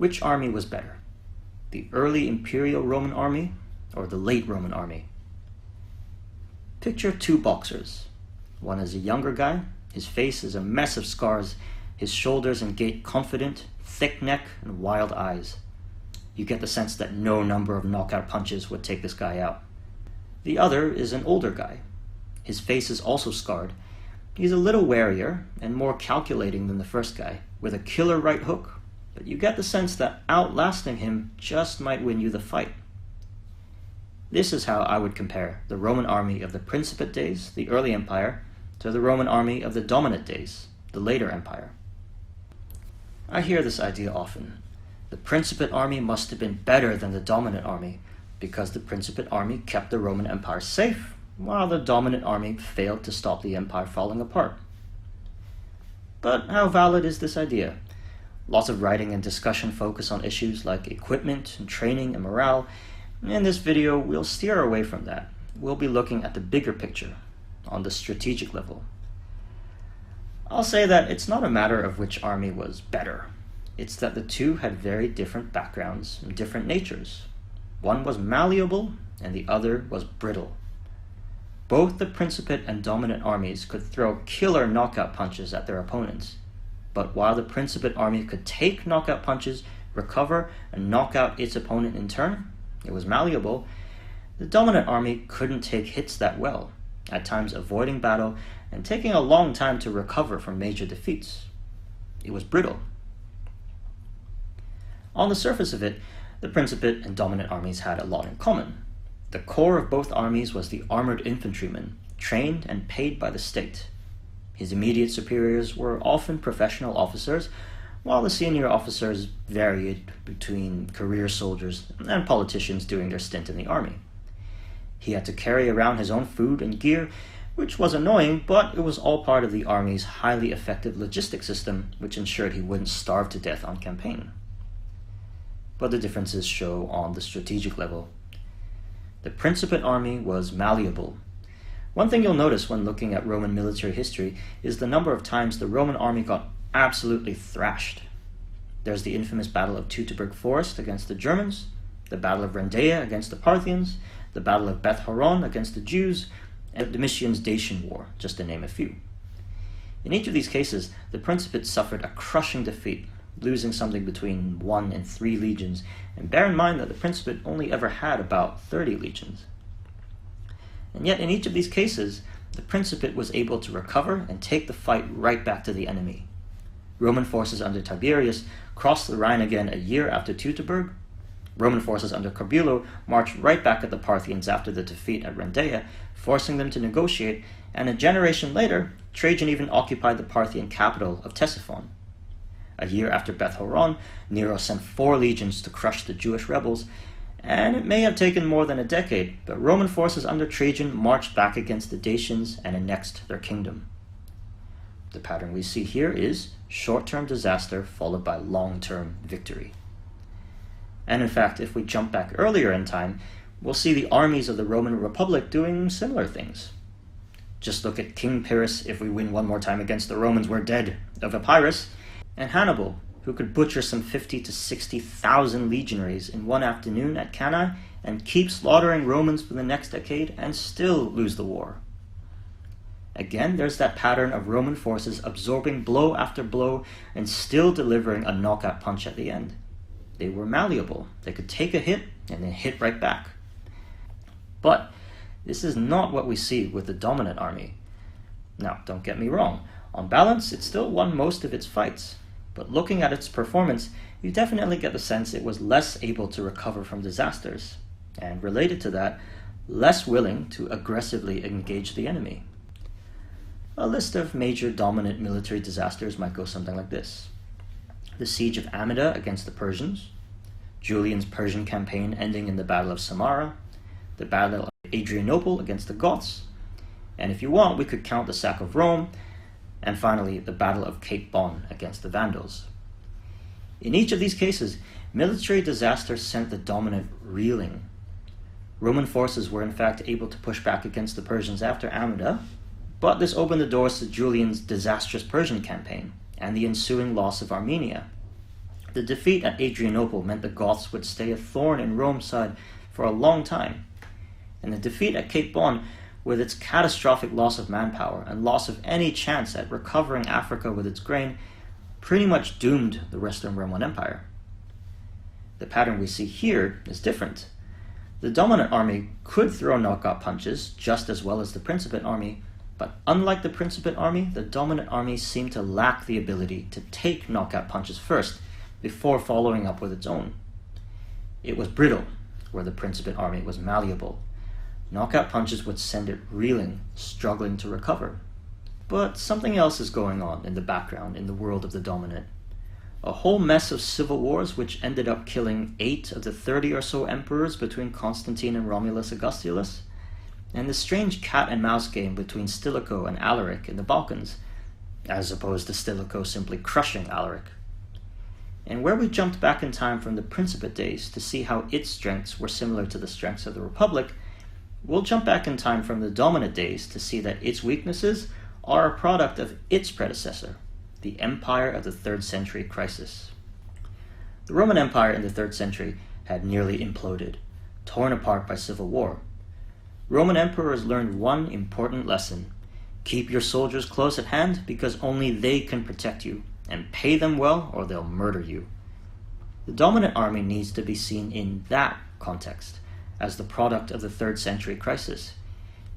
Which army was better? The early imperial Roman army or the late Roman army? Picture two boxers. One is a younger guy. His face is a mess of scars, his shoulders and gait confident, thick neck and wild eyes. You get the sense that no number of knockout punches would take this guy out. The other is an older guy. His face is also scarred. He's a little warier and more calculating than the first guy, with a killer right hook, but you get the sense that outlasting him just might win you the fight. This is how I would compare the Roman army of the Principate days, the early empire, to the Roman army of the Dominate days, the later empire. I hear this idea often. The Principate army must have been better than the Dominate army because the Principate army kept the Roman Empire safe, while the Dominant army failed to stop the empire falling apart. But how valid is this idea? Lots of writing and discussion focus on issues like equipment and training and morale. In this video, we'll steer away from that. We'll be looking at the bigger picture, on the strategic level. I'll say that it's not a matter of which army was better. It's that the two had very different backgrounds and different natures. One was malleable and the other was brittle. Both the Principate and Dominant armies could throw killer knockout punches at their opponents. But while the Principate army could take knockout punches, recover, and knock out its opponent in turn, it was malleable, the Dominant army couldn't take hits that well, at times avoiding battle and taking a long time to recover from major defeats. It was brittle. On the surface of it, the Principate and Dominant armies had a lot in common. The core of both armies was the armored infantryman, trained and paid by the state. His immediate superiors were often professional officers, while the senior officers varied between career soldiers and politicians doing their stint in the army. He had to carry around his own food and gear, which was annoying, but it was all part of the army's highly effective logistic system, which ensured he wouldn't starve to death on campaign. But the differences show on the strategic level. The Principate army was malleable. One thing you'll notice when looking at Roman military history is the number of times the Roman army got absolutely thrashed. There's the infamous Battle of Teutoburg Forest against the Germans, the Battle of Rendaia against the Parthians, the Battle of Beth Horon against the Jews, and Domitian's Dacian War, just to name a few. In each of these cases, the Principate suffered a crushing defeat, losing something between 1 and 3 legions, and bear in mind that the Principate only ever had about 30 legions. And yet in each of these cases, the Principate was able to recover and take the fight right back to the enemy. Roman forces under Tiberius crossed the Rhine again a year after Teutoburg. Roman forces under Corbulo marched right back at the Parthians after the defeat at Rendaia, forcing them to negotiate, and a generation later, Trajan even occupied the Parthian capital of Ctesiphon. A year after Beth Horon, Nero sent 4 legions to crush the Jewish rebels, and it may have taken more than a decade, but Roman forces under Trajan marched back against the Dacians and annexed their kingdom. The pattern we see here is short-term disaster followed by long-term victory. And in fact, if we jump back earlier in time, we'll see the armies of the Roman Republic doing similar things. Just look at King Pyrrhus, if we win one more time against the Romans, we're dead, of Epirus, and Hannibal, who could butcher some 50 to 60,000 legionaries in one afternoon at Cannae and keep slaughtering Romans for the next decade and still lose the war. Again, there's that pattern of Roman forces absorbing blow after blow and still delivering a knockout punch at the end. They were malleable. They could take a hit and then hit right back. But this is not what we see with the Dominant army. Now, don't get me wrong. On balance, it still won most of its fights. But looking at its performance, you definitely get the sense it was less able to recover from disasters, and related to that, less willing to aggressively engage the enemy. A list of major dominant military disasters might go something like this: the siege of Amida against the Persians, Julian's Persian campaign ending in the Battle of Samara, the Battle of Adrianople against the Goths, and if you want, we could count the sack of Rome, and finally the Battle of Cape Bon against the Vandals. In each of these cases, military disaster sent the dominant reeling. Roman forces were in fact able to push back against the Persians after Amida, but this opened the doors to Julian's disastrous Persian campaign and the ensuing loss of Armenia. The defeat at Adrianople meant the Goths would stay a thorn in Rome's side for a long time, and the defeat at Cape Bon, with its catastrophic loss of manpower and loss of any chance at recovering Africa with its grain, pretty much doomed the Western Roman Empire. The pattern we see here is different. The dominant army could throw knockout punches just as well as the Principate army, but unlike the Principate army, the dominant army seemed to lack the ability to take knockout punches first before following up with its own. It was brittle, where the Principate army was malleable. Knockout punches would send it reeling, struggling to recover. But something else is going on in the background in the world of the dominant. A whole mess of civil wars which ended up killing 8 of the 30 or so emperors between Constantine and Romulus Augustulus, and the strange cat-and-mouse game between Stilicho and Alaric in the Balkans, as opposed to Stilicho simply crushing Alaric. And where we jumped back in time from the Principate days to see how its strengths were similar to the strengths of the Republic, we'll jump back in time from the dominant days to see that its weaknesses are a product of its predecessor, the Empire of the 3rd century crisis. The Roman Empire in the 3rd century had nearly imploded, torn apart by civil war. Roman emperors learned one important lesson: keep your soldiers close at hand because only they can protect you, and pay them well or they'll murder you. The dominant army needs to be seen in that context, as the product of the 3rd century crisis.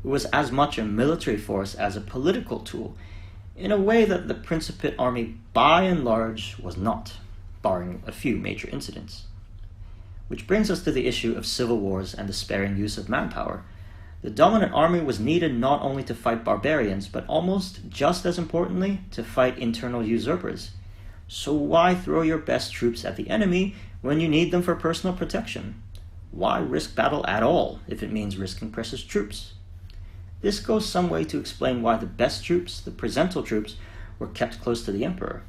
It was as much a military force as a political tool, in a way that the Principate army by and large was not, barring a few major incidents. Which brings us to the issue of civil wars and the sparing use of manpower. The dominant army was needed not only to fight barbarians, but almost just as importantly, to fight internal usurpers. So why throw your best troops at the enemy when you need them for personal protection? Why risk battle at all if it means risking precious troops? This goes some way to explain why the best troops, the presental troops, were kept close to the emperor.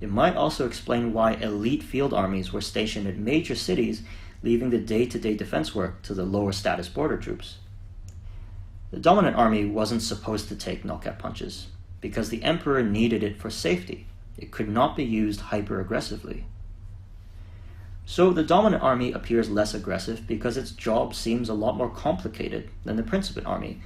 It might also explain why elite field armies were stationed in major cities, leaving the day-to-day defense work to the lower status border troops. The dominant army wasn't supposed to take knockout punches, because the emperor needed it for safety. It could not be used hyper-aggressively. So the dominant army appears less aggressive because its job seems a lot more complicated than the Principate army,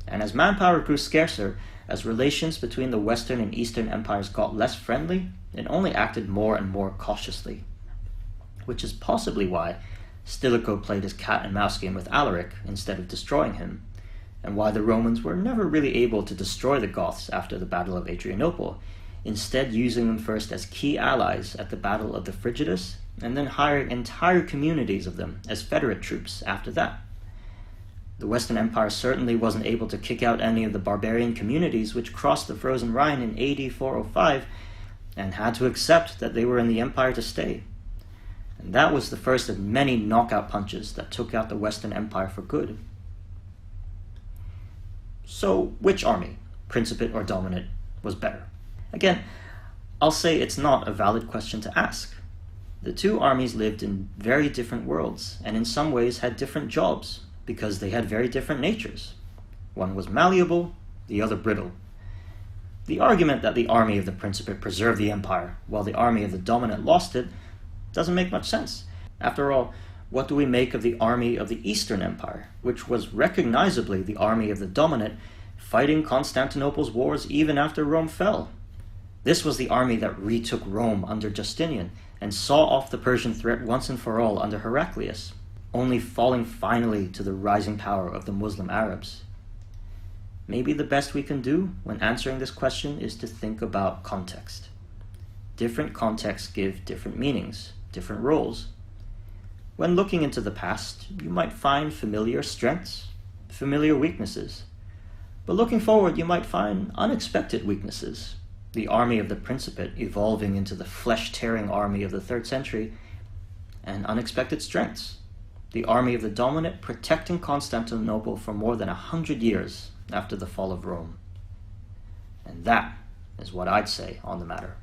and as manpower grew scarcer, as relations between the Western and Eastern empires got less friendly, it only acted more and more cautiously. Which is possibly why Stilicho played his cat-and-mouse game with Alaric instead of destroying him, and why the Romans were never really able to destroy the Goths after the Battle of Adrianople, instead using them first as key allies at the Battle of the Frigidus, and then hired entire communities of them as federate troops after that. The Western Empire certainly wasn't able to kick out any of the barbarian communities which crossed the frozen Rhine in AD 405, and had to accept that they were in the empire to stay. And that was the first of many knockout punches that took out the Western Empire for good. So, which army, Principate or Dominant, was better? Again, I'll say it's not a valid question to ask. The two armies lived in very different worlds, and in some ways had different jobs, because they had very different natures. One was malleable, the other brittle. The argument that the army of the Principate preserved the empire, while the army of the Dominant lost it, doesn't make much sense. After all, what do we make of the army of the Eastern Empire, which was recognizably the army of the Dominant, fighting Constantinople's wars even after Rome fell? This was the army that retook Rome under Justinian, and saw off the Persian threat once and for all under Heraclius, only falling finally to the rising power of the Muslim Arabs. Maybe the best we can do when answering this question is to think about context. Different contexts give different meanings, different roles. When looking into the past, you might find familiar strengths, familiar weaknesses. But looking forward, you might find unexpected weaknesses. The army of the Principate evolving into the flesh-tearing army of the 3rd century, and unexpected strengths. The army of the Dominant protecting Constantinople for more than 100 years after the fall of Rome. And that is what I'd say on the matter.